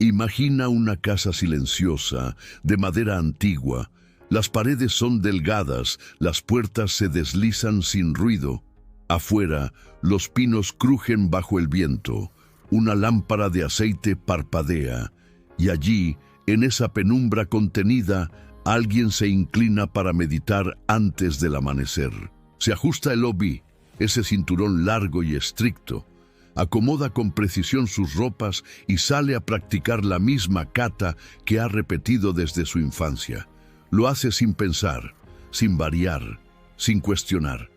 Imagina una casa silenciosa, de madera antigua. Las paredes son delgadas, las puertas se deslizan sin ruido. Afuera, los pinos crujen bajo el viento. Una lámpara de aceite parpadea. Y allí, en esa penumbra contenida, alguien se inclina para meditar antes del amanecer. Se ajusta el obi, ese cinturón largo y estricto. Acomoda con precisión sus ropas y sale a practicar la misma kata que ha repetido desde su infancia. Lo hace sin pensar, sin variar, sin cuestionar.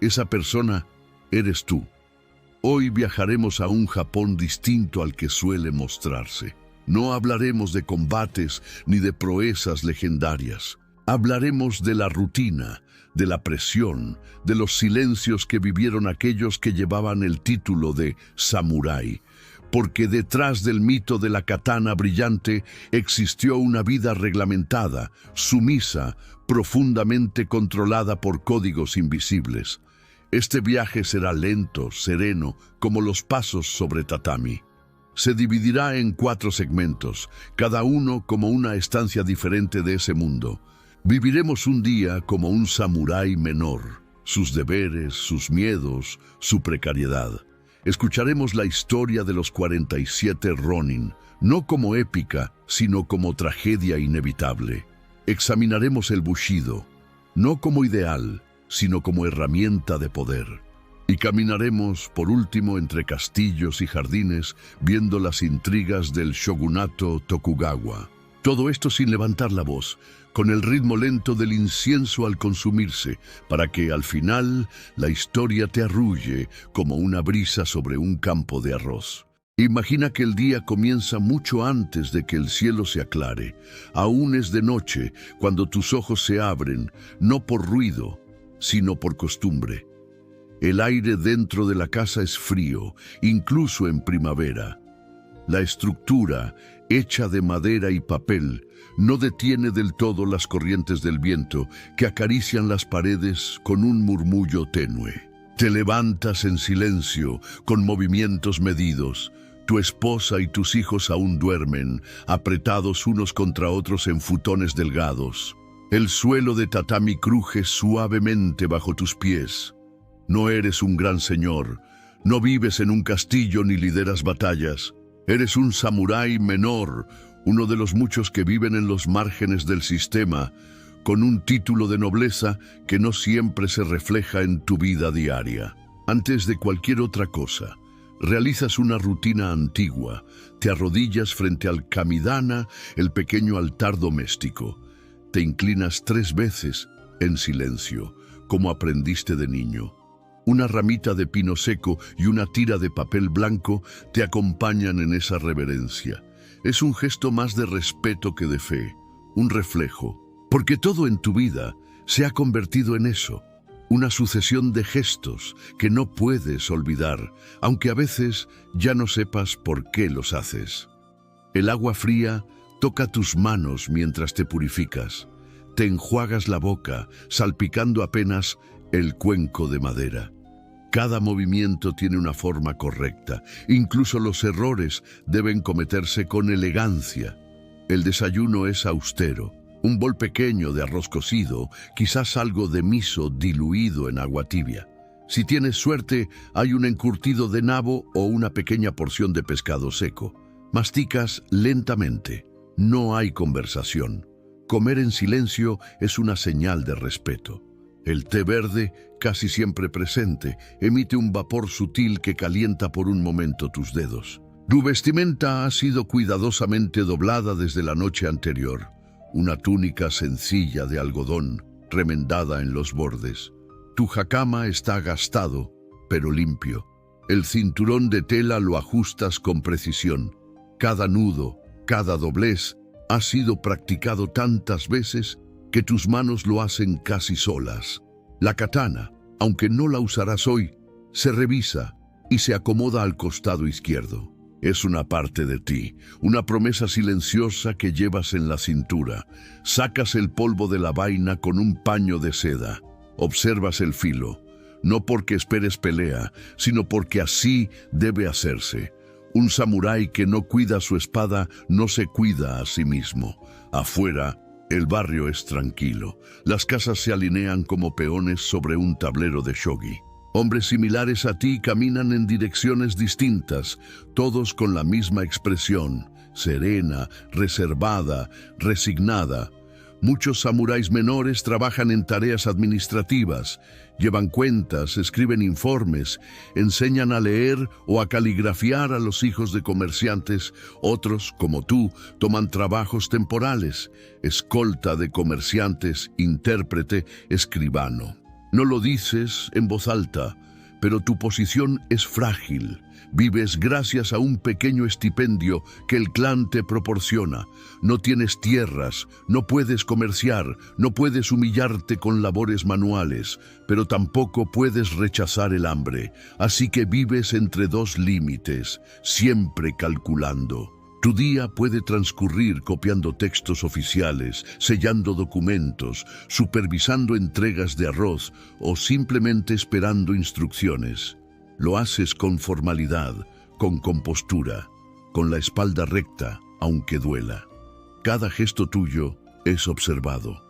Esa persona eres tú. Hoy viajaremos a un Japón distinto al que suele mostrarse. No hablaremos de combates ni de proezas legendarias. Hablaremos de la rutina, de la presión, de los silencios que vivieron aquellos que llevaban el título de samurái, porque detrás del mito de la katana brillante existió una vida reglamentada, sumisa, profundamente controlada por códigos invisibles. Este viaje será lento, sereno, como los pasos sobre tatami. Se dividirá en 4 segmentos, cada uno como una estancia diferente de ese mundo. Viviremos un día como un samurái menor, sus deberes, sus miedos, su precariedad. Escucharemos la historia de los 47 Ronin, no como épica, sino como tragedia inevitable. Examinaremos el Bushido, no como ideal, sino como herramienta de poder. Y caminaremos, por último, entre castillos y jardines, viendo las intrigas del shogunato Tokugawa. Todo esto sin levantar la voz, con el ritmo lento del incienso al consumirse, para que al final la historia te arrulle como una brisa sobre un campo de arroz. Imagina que el día comienza mucho antes de que el cielo se aclare. Aún es de noche cuando tus ojos se abren, no por ruido, sino por costumbre. El aire dentro de la casa es frío, incluso en primavera. La estructura, hecha de madera y papel, no detiene del todo las corrientes del viento que acarician las paredes con un murmullo tenue. Te levantas en silencio, con movimientos medidos. Tu esposa y tus hijos aún duermen, apretados unos contra otros en futones delgados. El suelo de tatami cruje suavemente bajo tus pies. No eres un gran señor, no vives en un castillo ni lideras batallas. Eres un samurái menor, uno de los muchos que viven en los márgenes del sistema, con un título de nobleza que no siempre se refleja en tu vida diaria. Antes de cualquier otra cosa, realizas una rutina antigua, te arrodillas frente al kamidana, el pequeño altar doméstico. Te inclinas 3 veces, en silencio, como aprendiste de niño. Una ramita de pino seco y una tira de papel blanco te acompañan en esa reverencia. Es un gesto más de respeto que de fe, un reflejo, porque todo en tu vida se ha convertido en eso, una sucesión de gestos que no puedes olvidar, aunque a veces ya no sepas por qué los haces. El agua fría toca tus manos mientras te purificas. Te enjuagas la boca, salpicando apenas el cuenco de madera. Cada movimiento tiene una forma correcta. Incluso los errores deben cometerse con elegancia. El desayuno es austero. Un bol pequeño de arroz cocido, quizás algo de miso diluido en agua tibia. Si tienes suerte, hay un encurtido de nabo o una pequeña porción de pescado seco. Masticas lentamente. No hay conversación. Comer en silencio es una señal de respeto. El té verde, casi siempre presente, emite un vapor sutil que calienta por un momento tus dedos. Tu vestimenta ha sido cuidadosamente doblada desde la noche anterior. Una túnica sencilla de algodón, remendada en los bordes. Tu hakama está gastado, pero limpio. El cinturón de tela lo ajustas con precisión. Cada nudo, cada doblez, ha sido practicado tantas veces que tus manos lo hacen casi solas. La katana, aunque no la usarás hoy, se revisa y se acomoda al costado izquierdo. Es una parte de ti, una promesa silenciosa que llevas en la cintura. Sacas el polvo de la vaina con un paño de seda. Observas el filo, no porque esperes pelea, sino porque así debe hacerse. Un samurái que no cuida su espada no se cuida a sí mismo. Afuera, el barrio es tranquilo. Las casas se alinean como peones sobre un tablero de shogi. Hombres similares a ti caminan en direcciones distintas, todos con la misma expresión, serena, reservada, resignada. Muchos samuráis menores trabajan en tareas administrativas, llevan cuentas, escriben informes, enseñan a leer o a caligrafiar a los hijos de comerciantes. Otros, como tú, toman trabajos temporales, escolta de comerciantes, intérprete, escribano. No lo dices en voz alta, pero tu posición es frágil. Vives gracias a un pequeño estipendio que el clan te proporciona. No tienes tierras, no puedes comerciar, no puedes humillarte con labores manuales, pero tampoco puedes rechazar el hambre. Así que vives entre dos límites, siempre calculando. Tu día puede transcurrir copiando textos oficiales, sellando documentos, supervisando entregas de arroz o simplemente esperando instrucciones. Lo haces con formalidad, con compostura, con la espalda recta, aunque duela. Cada gesto tuyo es observado.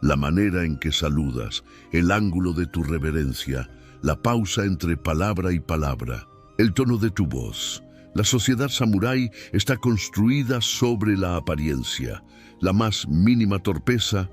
La manera en que saludas, el ángulo de tu reverencia, la pausa entre palabra y palabra, el tono de tu voz. La sociedad samurái está construida sobre la apariencia. La más mínima torpeza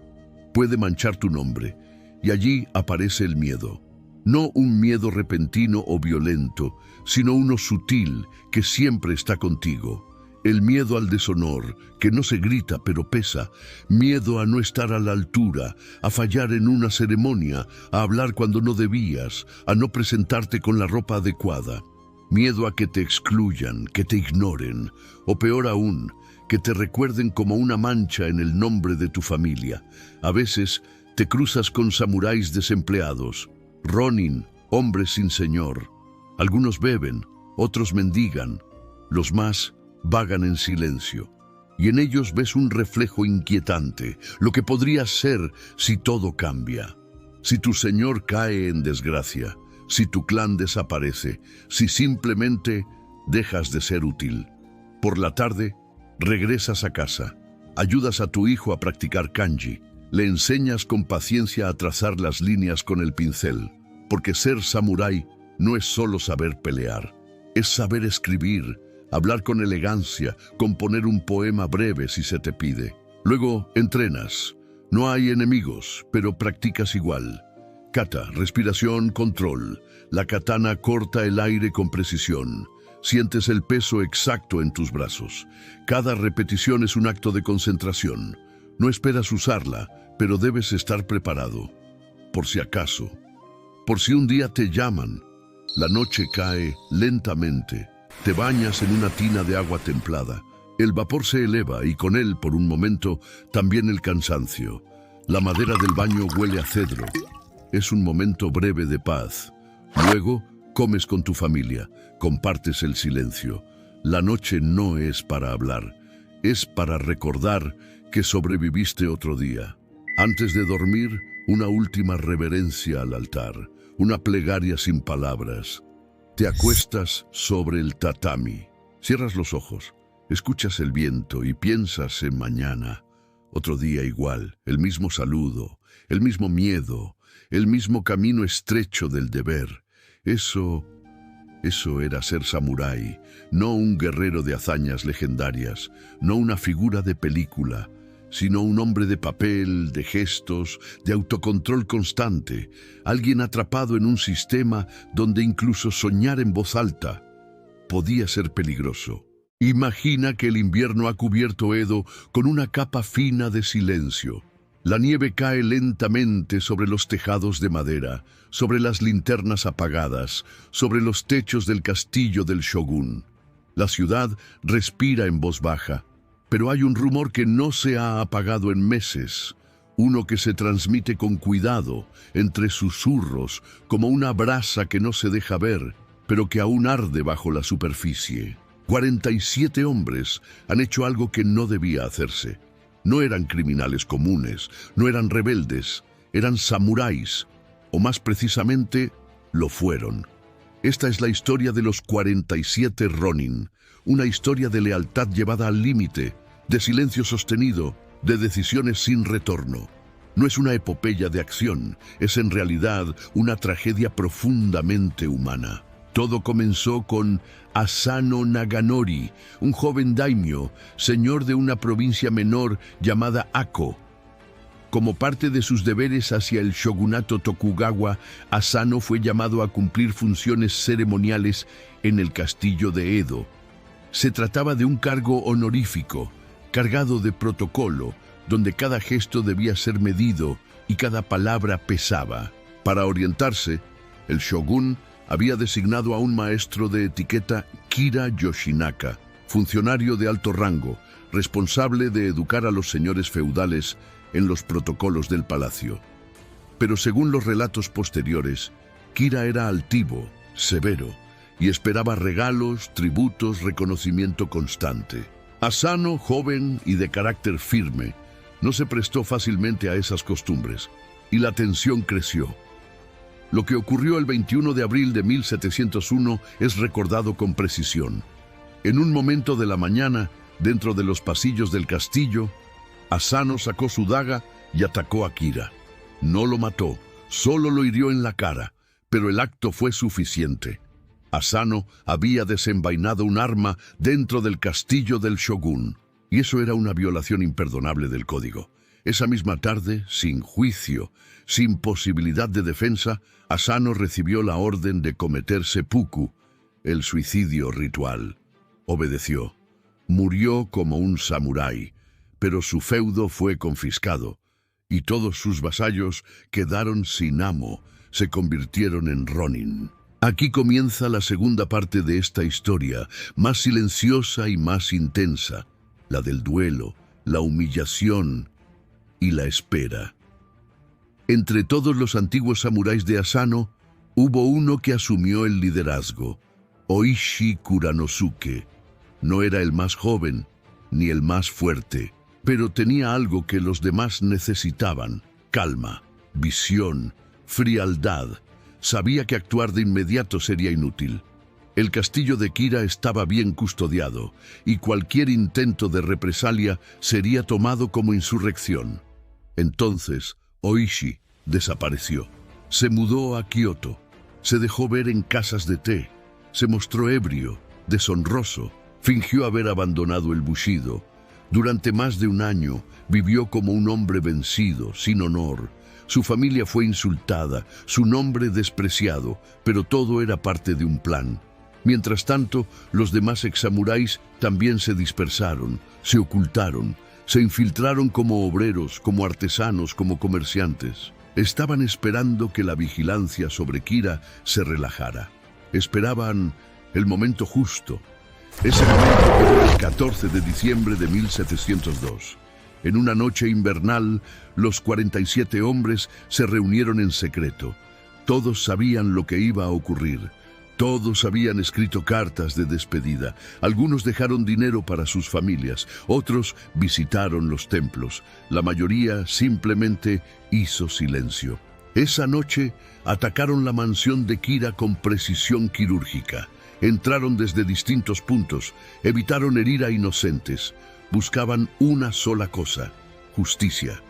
puede manchar tu nombre, y allí aparece el miedo. No un miedo repentino o violento, sino uno sutil que siempre está contigo. El miedo al deshonor, que no se grita pero pesa. Miedo a no estar a la altura, a fallar en una ceremonia, a hablar cuando no debías, a no presentarte con la ropa adecuada. Miedo a que te excluyan, que te ignoren, o peor aún, que te recuerden como una mancha en el nombre de tu familia. A veces te cruzas con samuráis desempleados, ronin, hombres sin señor. Algunos beben, otros mendigan, los más vagan en silencio. Y en ellos ves un reflejo inquietante, lo que podría ser si todo cambia. Si tu señor cae en desgracia, si tu clan desaparece, si simplemente dejas de ser útil. Por la tarde, regresas a casa, ayudas a tu hijo a practicar kanji, le enseñas con paciencia a trazar las líneas con el pincel, porque ser samurái no es solo saber pelear, es saber escribir, hablar con elegancia, componer un poema breve si se te pide. Luego entrenas. No hay enemigos, pero practicas igual. Kata, respiración, control. La katana corta el aire con precisión. Sientes el peso exacto en tus brazos. Cada repetición es un acto de concentración. No esperas usarla, pero debes estar preparado. Por si acaso. Por si un día te llaman. La noche cae lentamente. Te bañas en una tina de agua templada. El vapor se eleva y con él, por un momento, también el cansancio. La madera del baño huele a cedro. Es un momento breve de paz. Luego, comes con tu familia, compartes el silencio. La noche no es para hablar, es para recordar que sobreviviste otro día. Antes de dormir, una última reverencia al altar, una plegaria sin palabras. Te acuestas sobre el tatami. Cierras los ojos, escuchas el viento y piensas en mañana. Otro día igual, el mismo saludo, el mismo miedo, el mismo camino estrecho del deber. Eso era ser samurái, no un guerrero de hazañas legendarias, no una figura de película, sino un hombre de papel, de gestos, de autocontrol constante, alguien atrapado en un sistema donde incluso soñar en voz alta podía ser peligroso. Imagina que el invierno ha cubierto Edo con una capa fina de silencio. La nieve cae lentamente sobre los tejados de madera, sobre las linternas apagadas, sobre los techos del castillo del shogun. La ciudad respira en voz baja, pero hay un rumor que no se ha apagado en meses, uno que se transmite con cuidado, entre susurros, como una brasa que no se deja ver, pero que aún arde bajo la superficie. 47 hombres han hecho algo que no debía hacerse. No eran criminales comunes, no eran rebeldes, eran samuráis, o más precisamente, lo fueron. Esta es la historia de los 47 Ronin, una historia de lealtad llevada al límite, de silencio sostenido, de decisiones sin retorno. No es una epopeya de acción, es en realidad una tragedia profundamente humana. Todo comenzó con Asano Naganori, un joven daimyo, señor de una provincia menor llamada Ako. Como parte de sus deberes hacia el shogunato Tokugawa, Asano fue llamado a cumplir funciones ceremoniales en el castillo de Edo. Se trataba de un cargo honorífico, cargado de protocolo, donde cada gesto debía ser medido y cada palabra pesaba. Para orientarse, el shogun había designado a un maestro de etiqueta, Kira Yoshinaka, funcionario de alto rango, responsable de educar a los señores feudales en los protocolos del palacio. Pero según los relatos posteriores, Kira era altivo, severo, y esperaba regalos, tributos, reconocimiento constante. Asano, joven y de carácter firme, no se prestó fácilmente a esas costumbres, y la tensión creció. Lo que ocurrió el 21 de abril de 1701 es recordado con precisión. En un momento de la mañana, dentro de los pasillos del castillo, Asano sacó su daga y atacó a Kira. No lo mató, solo lo hirió en la cara, pero el acto fue suficiente. Asano había desenvainado un arma dentro del castillo del shogun, y eso era una violación imperdonable del código. Esa misma tarde, sin juicio, sin posibilidad de defensa, Asano recibió la orden de cometer seppuku, el suicidio ritual. Obedeció. Murió como un samurái, pero su feudo fue confiscado, y todos sus vasallos quedaron sin amo, se convirtieron en ronin. Aquí comienza la segunda parte de esta historia, más silenciosa y más intensa, la del duelo, la humillación y la espera. Entre todos los antiguos samuráis de Asano, hubo uno que asumió el liderazgo, Oishi Kuranosuke. No era el más joven, ni el más fuerte, pero tenía algo que los demás necesitaban: calma, visión, frialdad. Sabía que actuar de inmediato sería inútil. El castillo de Kira estaba bien custodiado, y cualquier intento de represalia sería tomado como insurrección. Entonces, Oishi desapareció. Se mudó a Kioto. Se dejó ver en casas de té. Se mostró ebrio, deshonroso. Fingió haber abandonado el bushido. Durante más de un año vivió como un hombre vencido, sin honor. Su familia fue insultada, su nombre despreciado, pero todo era parte de un plan. Mientras tanto, los demás ex-samuráis también se dispersaron, se ocultaron, se infiltraron como obreros, como artesanos, como comerciantes. Estaban esperando que la vigilancia sobre Kira se relajara. Esperaban el momento justo. Ese momento fue el 14 de diciembre de 1702. En una noche invernal, los 47 hombres se reunieron en secreto. Todos sabían lo que iba a ocurrir. Todos habían escrito cartas de despedida. Algunos dejaron dinero para sus familias, otros visitaron los templos. La mayoría simplemente hizo silencio. Esa noche atacaron la mansión de Kira con precisión quirúrgica. Entraron desde distintos puntos, evitaron herir a inocentes. Buscaban una sola cosa: justicia.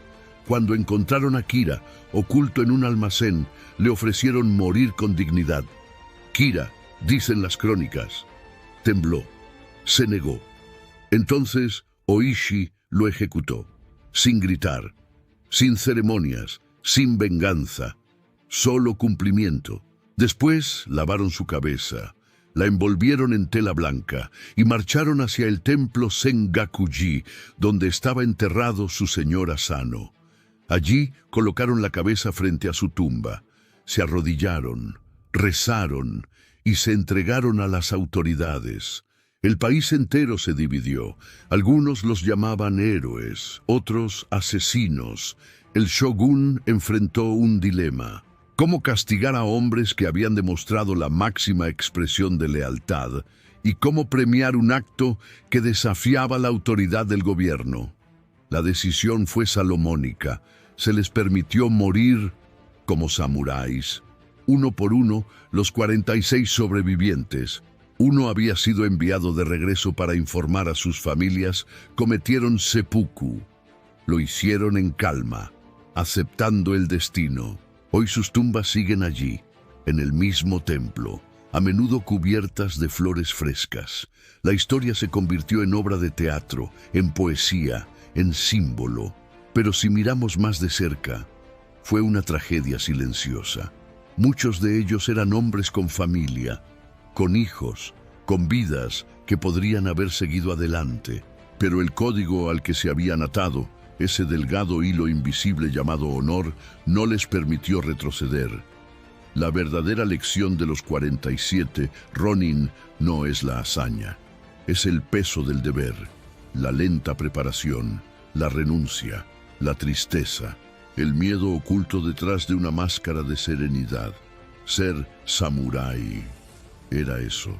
Cuando encontraron a Kira, oculto en un almacén, le ofrecieron morir con dignidad. Kira, dicen las crónicas, tembló, se negó. Entonces Oishi lo ejecutó, sin gritar, sin ceremonias, sin venganza, solo cumplimiento. Después lavaron su cabeza, la envolvieron en tela blanca y marcharon hacia el templo Sengakuji, donde estaba enterrado su señor Asano. Allí colocaron la cabeza frente a su tumba, se arrodillaron, rezaron y se entregaron a las autoridades. El país entero se dividió. Algunos los llamaban héroes, otros asesinos. El shogun enfrentó un dilema: ¿cómo castigar a hombres que habían demostrado la máxima expresión de lealtad y cómo premiar un acto que desafiaba la autoridad del gobierno? La decisión fue salomónica. Se les permitió morir como samuráis. Uno por uno, los 46 sobrevivientes, uno había sido enviado de regreso para informar a sus familias, cometieron seppuku. Lo hicieron en calma, aceptando el destino. Hoy sus tumbas siguen allí, en el mismo templo, a menudo cubiertas de flores frescas. La historia se convirtió en obra de teatro, en poesía, en símbolo. Pero si miramos más de cerca, fue una tragedia silenciosa. Muchos de ellos eran hombres con familia, con hijos, con vidas que podrían haber seguido adelante. Pero el código al que se habían atado, ese delgado hilo invisible llamado honor, no les permitió retroceder. La verdadera lección de los 47, Ronin, no es la hazaña. Es el peso del deber, la lenta preparación, la renuncia, la tristeza, el miedo oculto detrás de una máscara de serenidad. Ser samurái era eso.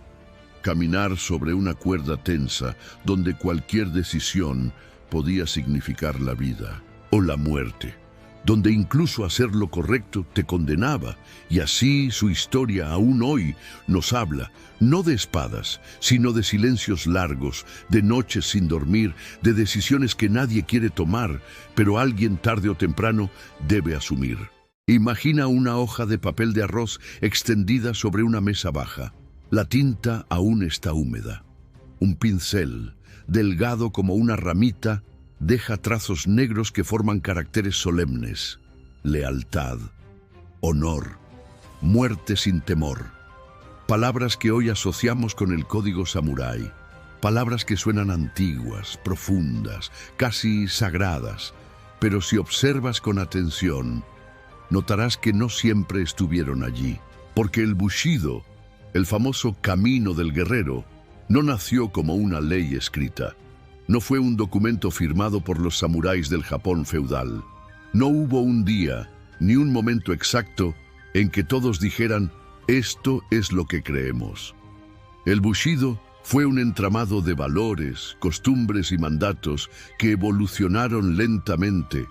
Caminar sobre una cuerda tensa donde cualquier decisión podía significar la vida o la muerte, donde incluso hacer lo correcto te condenaba, y así su historia aún hoy nos habla, no de espadas, sino de silencios largos, de noches sin dormir, de decisiones que nadie quiere tomar, pero alguien tarde o temprano debe asumir. Imagina una hoja de papel de arroz extendida sobre una mesa baja. La tinta aún está húmeda. Un pincel, delgado como una ramita, deja trazos negros que forman caracteres solemnes: lealtad, honor, muerte sin temor. Palabras que hoy asociamos con el código samurái. Palabras que suenan antiguas, profundas, casi sagradas. Pero si observas con atención, notarás que no siempre estuvieron allí. Porque el Bushido, el famoso camino del guerrero, no nació como una ley escrita. No fue un documento firmado por los samuráis del Japón feudal. No hubo un día, ni un momento exacto, en que todos dijeran: esto es lo que creemos. El Bushido fue un entramado de valores, costumbres y mandatos que evolucionaron lentamente,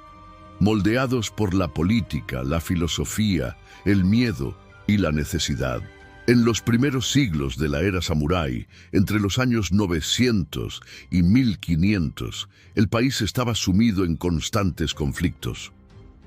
moldeados por la política, la filosofía, el miedo y la necesidad. En los primeros siglos de la era samurái, entre los años 900 y 1500, el país estaba sumido en constantes conflictos.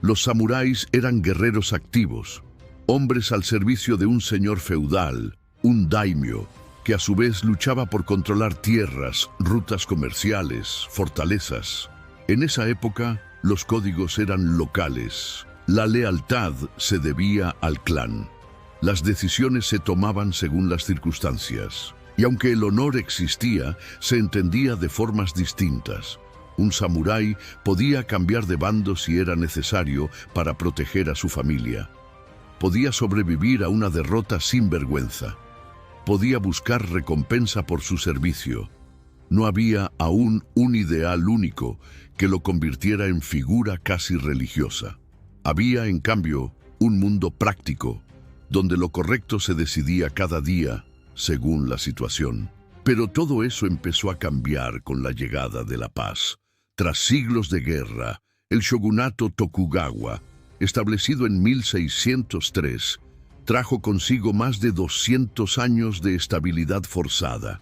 Los samuráis eran guerreros activos, hombres al servicio de un señor feudal, un daimyo, que a su vez luchaba por controlar tierras, rutas comerciales, fortalezas. En esa época, los códigos eran locales. La lealtad se debía al clan. Las decisiones se tomaban según las circunstancias. Y aunque el honor existía, se entendía de formas distintas. Un samurái podía cambiar de bando si era necesario para proteger a su familia. Podía sobrevivir a una derrota sin vergüenza. Podía buscar recompensa por su servicio. No había aún un ideal único que lo convirtiera en figura casi religiosa. Había, en cambio, un mundo práctico, donde lo correcto se decidía cada día según la situación. Pero todo eso empezó a cambiar con la llegada de la paz. Tras siglos de guerra, el shogunato Tokugawa, establecido en 1603, trajo consigo más de 200 años de estabilidad forzada.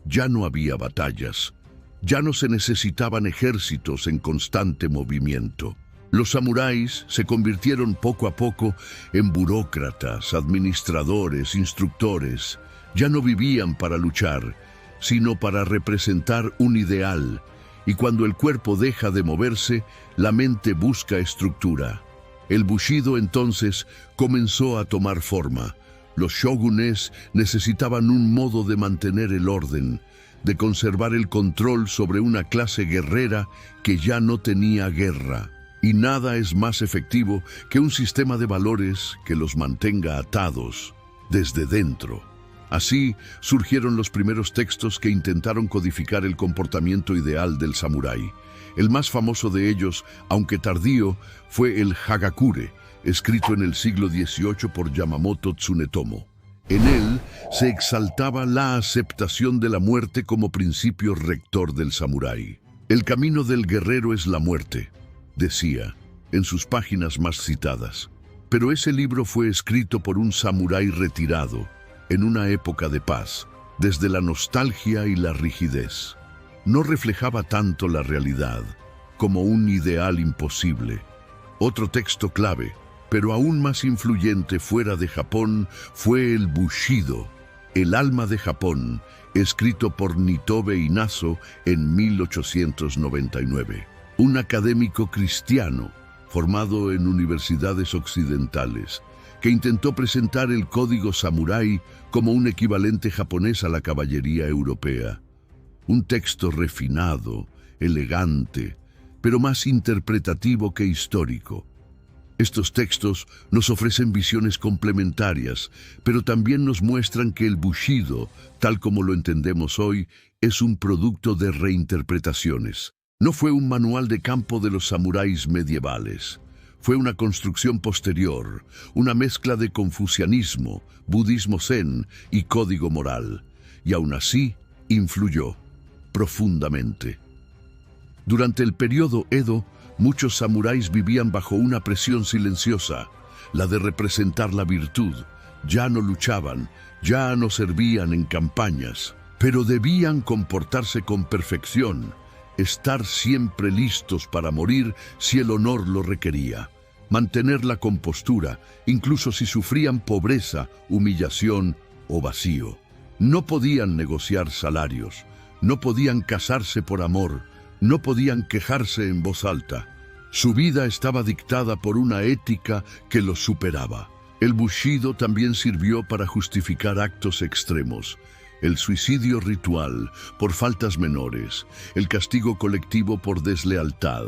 Ya no había batallas, ya no se necesitaban ejércitos en constante movimiento. Los samuráis se convirtieron poco a poco en burócratas, administradores, instructores. Ya no vivían para luchar, sino para representar un ideal. Y cuando el cuerpo deja de moverse, la mente busca estructura. El Bushido entonces comenzó a tomar forma. Los shogunes necesitaban un modo de mantener el orden, de conservar el control sobre una clase guerrera que ya no tenía guerra. Y nada es más efectivo que un sistema de valores que los mantenga atados desde dentro. Así surgieron los primeros textos que intentaron codificar el comportamiento ideal del samurái. El más famoso de ellos, aunque tardío, fue el Hagakure, escrito en el siglo XVIII por Yamamoto Tsunetomo. En él se exaltaba la aceptación de la muerte como principio rector del samurái. El camino del guerrero es la muerte, decía en sus páginas más citadas. Pero ese libro fue escrito por un samurái retirado, en una época de paz, desde la nostalgia y la rigidez. No reflejaba tanto la realidad, como un ideal imposible. Otro texto clave, pero aún más influyente fuera de Japón, fue el Bushido, el alma de Japón, escrito por Nitobe Inazo en 1899. Un académico cristiano, formado en universidades occidentales, que intentó presentar el código samurái como un equivalente japonés a la caballería europea. Un texto refinado, elegante, pero más interpretativo que histórico. Estos textos nos ofrecen visiones complementarias, pero también nos muestran que el Bushido, tal como lo entendemos hoy, es un producto de reinterpretaciones. No fue un manual de campo de los samuráis medievales. Fue una construcción posterior, una mezcla de confucianismo, budismo zen y código moral. Y aún así, influyó profundamente. Durante el periodo Edo, muchos samuráis vivían bajo una presión silenciosa, la de representar la virtud. Ya no luchaban, ya no servían en campañas, pero debían comportarse con perfección, estar siempre listos para morir si el honor lo requería, mantener la compostura, incluso si sufrían pobreza, humillación o vacío. No podían negociar salarios, no podían casarse por amor, no podían quejarse en voz alta. Su vida estaba dictada por una ética que los superaba. El Bushido también sirvió para justificar actos extremos. El suicidio ritual por faltas menores, el castigo colectivo por deslealtad,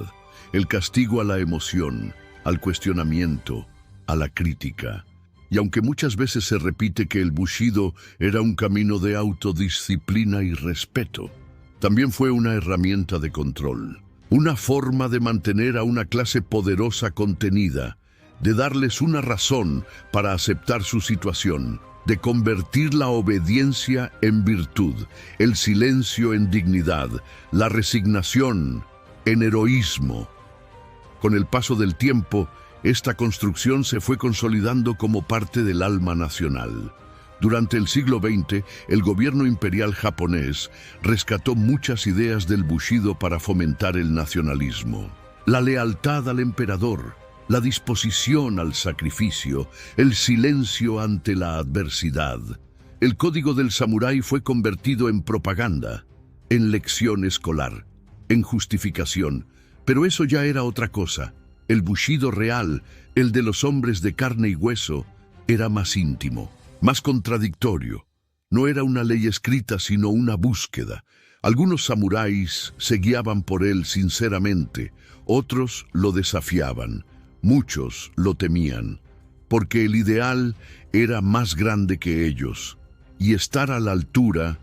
el castigo a la emoción, al cuestionamiento, a la crítica. Y aunque muchas veces se repite que el Bushido era un camino de autodisciplina y respeto, también fue una herramienta de control, una forma de mantener a una clase poderosa contenida, de darles una razón para aceptar su situación, de convertir la obediencia en virtud, el silencio en dignidad, la resignación en heroísmo. Con el paso del tiempo, esta construcción se fue consolidando como parte del alma nacional. Durante el siglo XX, el gobierno imperial japonés rescató muchas ideas del Bushido para fomentar el nacionalismo. La lealtad al emperador, la disposición al sacrificio, el silencio ante la adversidad. El código del samurái fue convertido en propaganda, en lección escolar, en justificación, pero eso ya era otra cosa. El Bushido real, el de los hombres de carne y hueso, era más íntimo, más contradictorio. No era una ley escrita, sino una búsqueda. Algunos samuráis se guiaban por él sinceramente, otros lo desafiaban, muchos lo temían, porque el ideal era más grande que ellos, y estar a la altura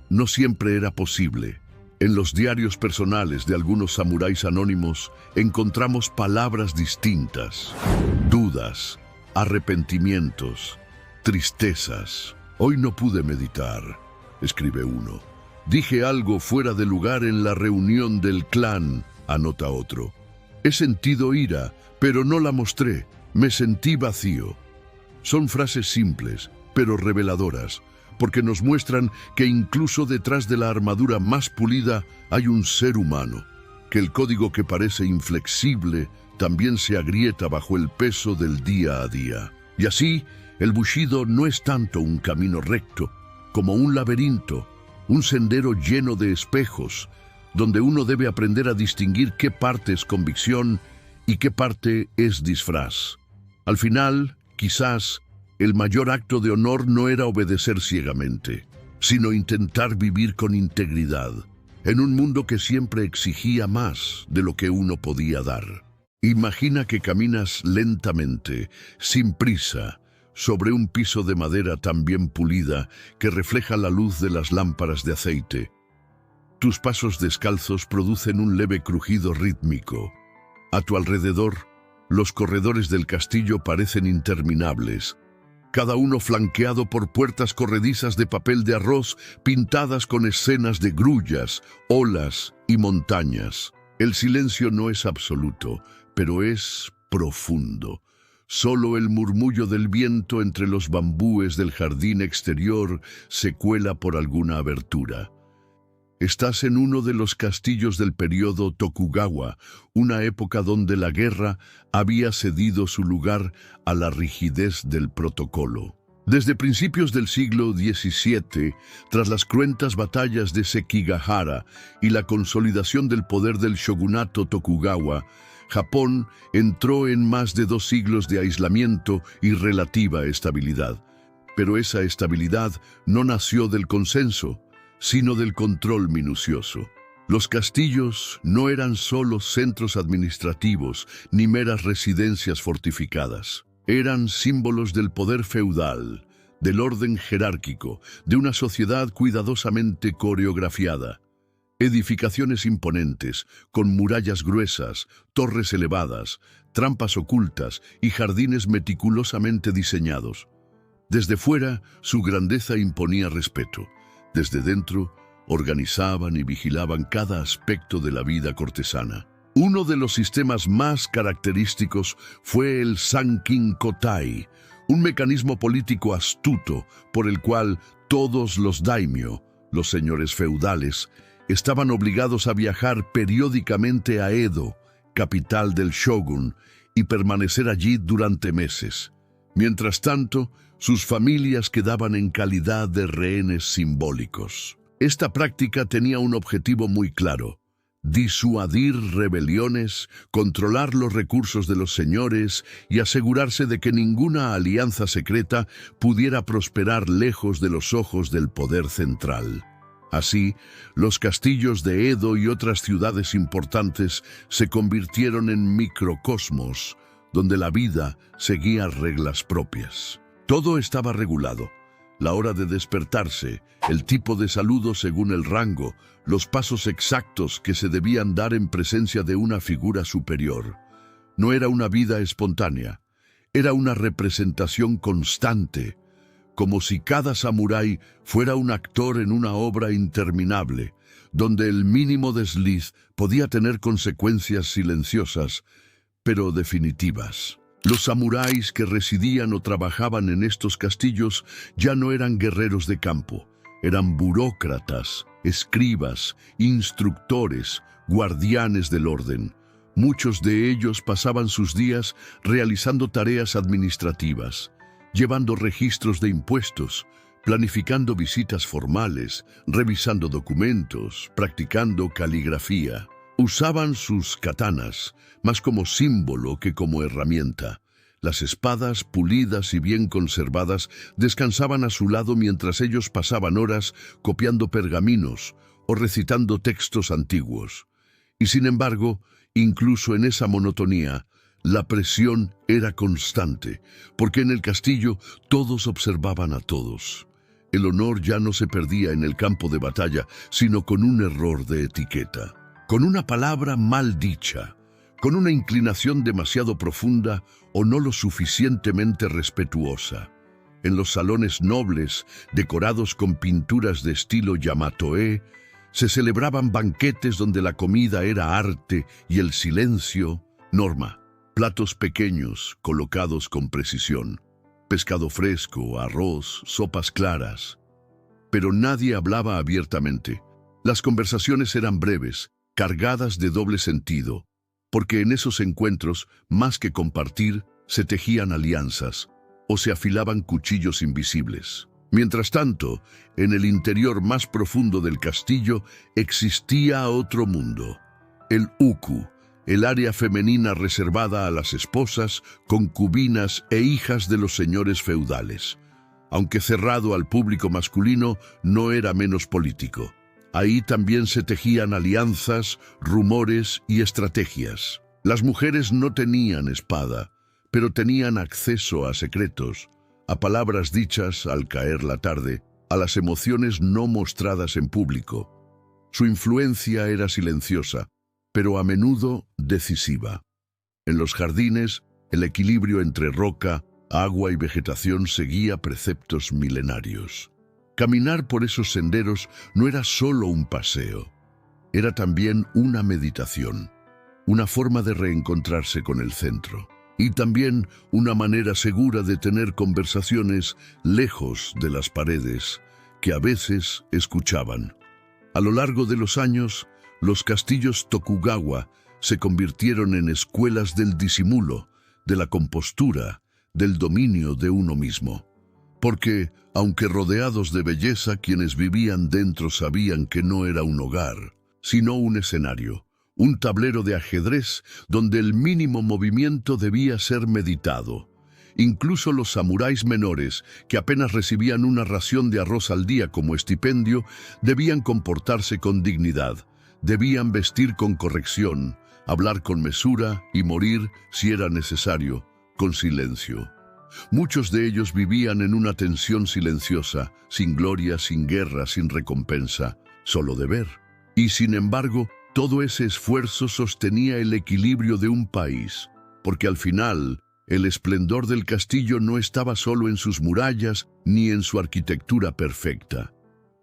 no siempre era posible. En los diarios personales de algunos samuráis anónimos encontramos palabras distintas, dudas, arrepentimientos, tristezas. Hoy no pude meditar, escribe uno. Dije algo fuera de lugar en la reunión del clan, anota otro. He sentido ira, pero no la mostré. Me sentí vacío. Son frases simples, pero reveladoras, porque nos muestran que incluso detrás de la armadura más pulida hay un ser humano, que el código que parece inflexible también se agrieta bajo el peso del día a día. Y así, el Bushido no es tanto un camino recto, como un laberinto, un sendero lleno de espejos, donde uno debe aprender a distinguir qué parte es convicción y qué parte es disfraz. Al final, quizás, el mayor acto de honor no era obedecer ciegamente, sino intentar vivir con integridad, en un mundo que siempre exigía más de lo que uno podía dar. Imagina que caminas lentamente, sin prisa, sobre un piso de madera tan bien pulida que refleja la luz de las lámparas de aceite. Tus pasos descalzos producen un leve crujido rítmico. A tu alrededor, los corredores del castillo parecen interminables, cada uno flanqueado por puertas corredizas de papel de arroz pintadas con escenas de grullas, olas y montañas. El silencio no es absoluto, pero es profundo. Solo el murmullo del viento entre los bambúes del jardín exterior se cuela por alguna abertura. Estás en uno de los castillos del período Tokugawa, una época donde la guerra había cedido su lugar a la rigidez del protocolo. Desde principios del siglo XVII, tras las cruentas batallas de Sekigahara y la consolidación del poder del shogunato Tokugawa, Japón entró en más de 2 siglos de aislamiento y relativa estabilidad. Pero esa estabilidad no nació del consenso, sino del control minucioso. Los castillos no eran solo centros administrativos ni meras residencias fortificadas. Eran símbolos del poder feudal, del orden jerárquico, de una sociedad cuidadosamente coreografiada. Edificaciones imponentes, con murallas gruesas, torres elevadas, trampas ocultas y jardines meticulosamente diseñados. Desde fuera, su grandeza imponía respeto. Desde dentro, organizaban y vigilaban cada aspecto de la vida cortesana. Uno de los sistemas más característicos fue el Sankin Kotai, un mecanismo político astuto por el cual todos los daimyo, los señores feudales, estaban obligados a viajar periódicamente a Edo, capital del shogun, y permanecer allí durante meses. Mientras tanto, sus familias quedaban en calidad de rehenes simbólicos. Esta práctica tenía un objetivo muy claro: disuadir rebeliones, controlar los recursos de los señores y asegurarse de que ninguna alianza secreta pudiera prosperar lejos de los ojos del poder central. Así, los castillos de Edo y otras ciudades importantes se convirtieron en microcosmos, donde la vida seguía reglas propias. Todo estaba regulado: la hora de despertarse, el tipo de saludo según el rango, los pasos exactos que se debían dar en presencia de una figura superior. No era una vida espontánea, era una representación constante, como si cada samurái fuera un actor en una obra interminable, donde el mínimo desliz podía tener consecuencias silenciosas, pero definitivas. Los samuráis que residían o trabajaban en estos castillos ya no eran guerreros de campo, eran burócratas, escribas, instructores, guardianes del orden. Muchos de ellos pasaban sus días realizando tareas administrativas, llevando registros de impuestos, planificando visitas formales, revisando documentos, practicando caligrafía. Usaban sus katanas, más como símbolo que como herramienta. Las espadas, pulidas y bien conservadas, descansaban a su lado mientras ellos pasaban horas copiando pergaminos o recitando textos antiguos. Y sin embargo, incluso en esa monotonía, la presión era constante, porque en el castillo todos observaban a todos. El honor ya no se perdía en el campo de batalla, sino con un error de etiqueta, con una palabra mal dicha, con una inclinación demasiado profunda o no lo suficientemente respetuosa. En los salones nobles, decorados con pinturas de estilo Yamato-e, se celebraban banquetes donde la comida era arte y el silencio norma. Platos pequeños, colocados con precisión. Pescado fresco, arroz, sopas claras. Pero nadie hablaba abiertamente. Las conversaciones eran breves, cargadas de doble sentido, porque en esos encuentros, más que compartir, se tejían alianzas o se afilaban cuchillos invisibles. Mientras tanto, en el interior más profundo del castillo existía otro mundo, el uku, el área femenina reservada a las esposas, concubinas e hijas de los señores feudales. Aunque cerrado al público masculino, no era menos político. Ahí también se tejían alianzas, rumores y estrategias. Las mujeres no tenían espada, pero tenían acceso a secretos, a palabras dichas al caer la tarde, a las emociones no mostradas en público. Su influencia era silenciosa, pero a menudo decisiva. En los jardines, el equilibrio entre roca, agua y vegetación seguía preceptos milenarios. Caminar por esos senderos no era solo un paseo, era también una meditación, una forma de reencontrarse con el centro. y también una manera segura de tener conversaciones lejos de las paredes, que a veces escuchaban. A lo largo de los años, los castillos Tokugawa se convirtieron en escuelas del disimulo, de la compostura, del dominio de uno mismo. Porque, aunque rodeados de belleza, quienes vivían dentro sabían que no era un hogar, sino un escenario, un tablero de ajedrez donde el mínimo movimiento debía ser meditado. Incluso los samuráis menores, que apenas recibían una ración de arroz al día como estipendio, debían comportarse con dignidad, debían vestir con corrección, hablar con mesura y morir, si era necesario, con silencio. Muchos de ellos vivían en una tensión silenciosa, sin gloria, sin guerra, sin recompensa, solo deber. Y sin embargo, todo ese esfuerzo sostenía el equilibrio de un país, porque al final, el esplendor del castillo no estaba solo en sus murallas ni en su arquitectura perfecta.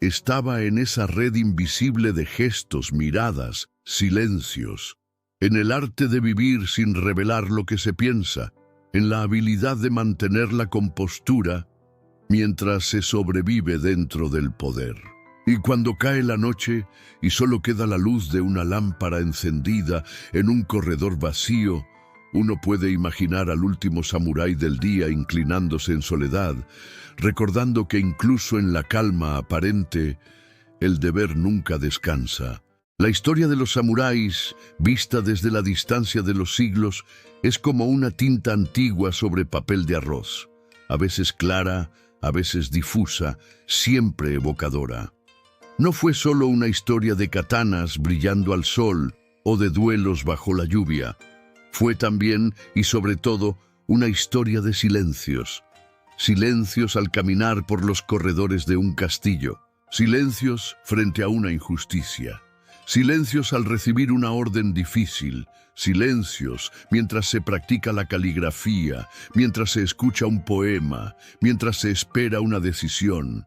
Estaba en esa red invisible de gestos, miradas, silencios, en el arte de vivir sin revelar lo que se piensa, en la habilidad de mantener la compostura mientras se sobrevive dentro del poder. Y cuando cae la noche y solo queda la luz de una lámpara encendida en un corredor vacío, uno puede imaginar al último samurái del día inclinándose en soledad, recordando que incluso en la calma aparente, el deber nunca descansa. La historia de los samuráis, vista desde la distancia de los siglos, es como una tinta antigua sobre papel de arroz, a veces clara, a veces difusa, siempre evocadora. No fue solo una historia de katanas brillando al sol o de duelos bajo la lluvia. Fue también, y sobre todo, una historia de silencios. Silencios al caminar por los corredores de un castillo. Silencios frente a una injusticia. Silencios al recibir una orden difícil. Silencios mientras se practica la caligrafía, mientras se escucha un poema, mientras se espera una decisión.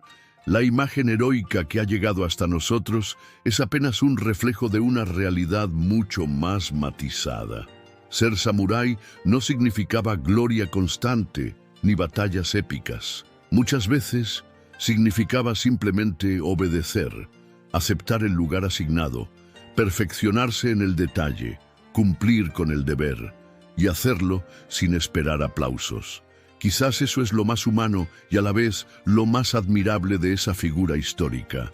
La imagen heroica que ha llegado hasta nosotros es apenas un reflejo de una realidad mucho más matizada. Ser samurái no significaba gloria constante ni batallas épicas. Muchas veces significaba simplemente obedecer, aceptar el lugar asignado, perfeccionarse en el detalle, cumplir con el deber y hacerlo sin esperar aplausos. Quizás eso es lo más humano y a la vez lo más admirable de esa figura histórica.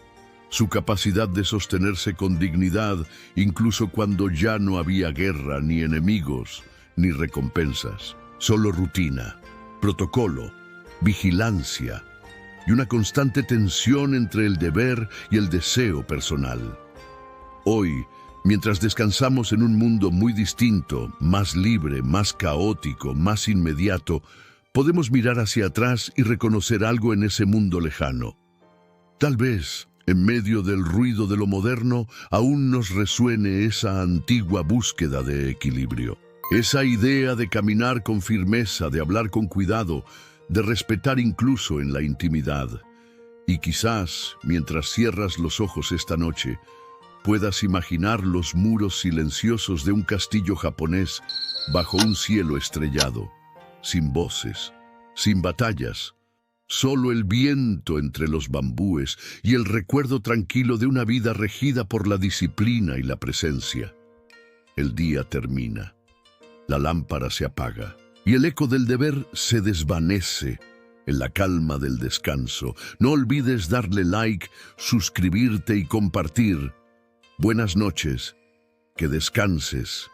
Su capacidad de sostenerse con dignidad incluso cuando ya no había guerra, ni enemigos, ni recompensas. Solo rutina, protocolo, vigilancia y una constante tensión entre el deber y el deseo personal. Hoy, mientras descansamos en un mundo muy distinto, más libre, más caótico, más inmediato, podemos mirar hacia atrás y reconocer algo en ese mundo lejano. Tal vez, en medio del ruido de lo moderno, aún nos resuene esa antigua búsqueda de equilibrio. Esa idea de caminar con firmeza, de hablar con cuidado, de respetar incluso en la intimidad. Y quizás, mientras cierras los ojos esta noche, puedas imaginar los muros silenciosos de un castillo japonés bajo un cielo estrellado. Sin voces, sin batallas, solo el viento entre los bambúes y el recuerdo tranquilo de una vida regida por la disciplina y la presencia. El día termina, la lámpara se apaga y el eco del deber se desvanece en la calma del descanso. No olvides darle like, suscribirte y compartir. Buenas noches, que descanses.